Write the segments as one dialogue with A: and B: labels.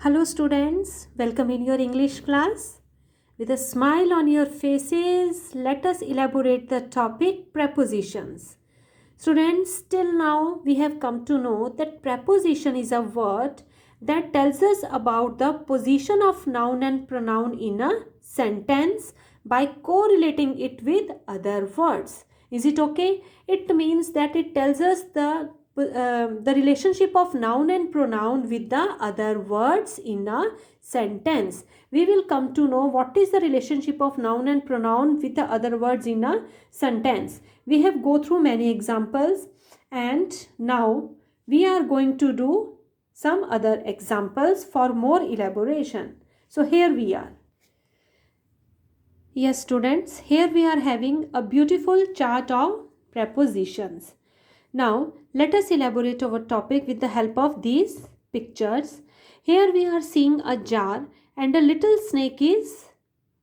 A: Hello students, welcome in your English class. With a smile on your faces, let us elaborate the topic prepositions. Students, till now we have come to know that preposition is a word that tells us about the position of noun and pronoun in a sentence by correlating it with other words. Is it okay? It means that it tells us the relationship of noun and pronoun with the other words in a sentence. We will come to know what is the relationship of noun and pronoun with the other words in a sentence. We have go through many examples and now we are going to do some other examples for more elaboration. So here we are. Yes students, here we are having a beautiful chart of prepositions. Now let us elaborate our topic with the help of these pictures. Here we are seeing a jar and a little snake is,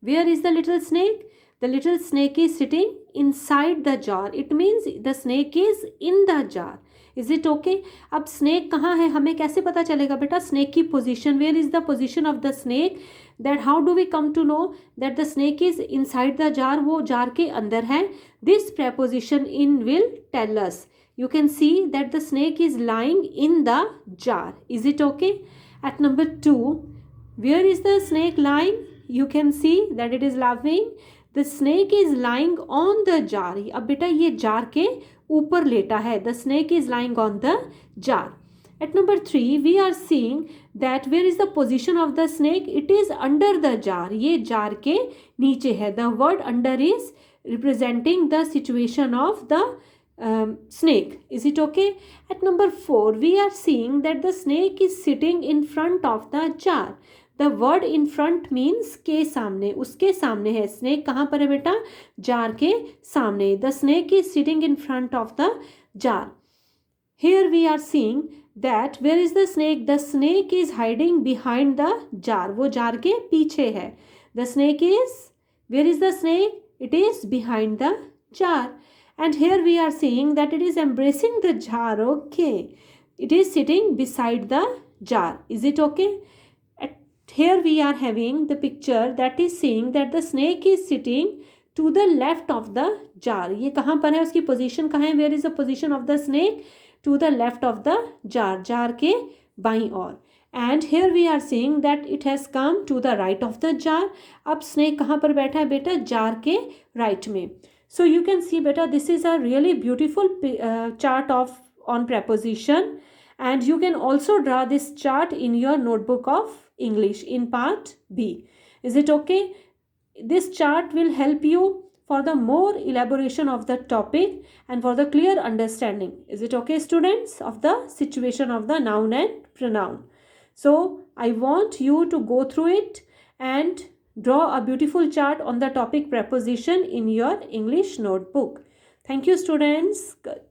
A: where is the little snake? The little snake is sitting inside the jar. It means the snake is in the jar. Is it okay? अब snake कहाँ है हमें कैसे पता चलेगा बेटा? Snake की position, where is the position of the snake? That how do we come to know that the snake is inside the jar? वो jar के अंदर है. This preposition in will tell us. You can see that the snake is lying in the jar. Is it okay? At number 2, where is the snake lying? You can see that it is laughing. The snake is lying on the jar. अब बेटा ये jar के ऊपर लेटा है. The snake is lying on the jar. At number 3, we are seeing that where is the position of the snake? It is under the jar. ये jar के नीचे है. The word under is representing the situation of the snake. Is it okay? At number 4, we are seeing that the snake is sitting in front of the jar. The word in front means के सामने, उसके सामने है. Snake कहाँ पर है बेटा? jar के सामने. The snake is sitting in front of the jar. Here we are seeing that where is the snake? The snake is hiding behind the jar. वो jar के पीछे है. The snake is, where is the snake? It is behind the jar. And here we are seeing that it is embracing the jar. Okay. It is sitting beside the jar. Is it okay? Here we are having the picture that is saying that the snake is sitting to the left of the jar. ये कहाँ पर है? उसकी position कहाँ है? Where is the position of the snake? To the left of the jar. jar के बाईं ओर. And here we are seeing that it has come to the right of the jar. अब snake कहाँ पर बैठा है बेटा? jar के right में. So you can see beta, this is a really beautiful chart on preposition, and you can also draw this chart in your notebook of English in part B. Is it okay? This chart will help you for the more elaboration of the topic and for the clear understanding. Is it okay students, of the situation of the noun and pronoun? So I want you to go through it and draw a beautiful chart on the topic preposition in your English notebook. Thank you students. Good.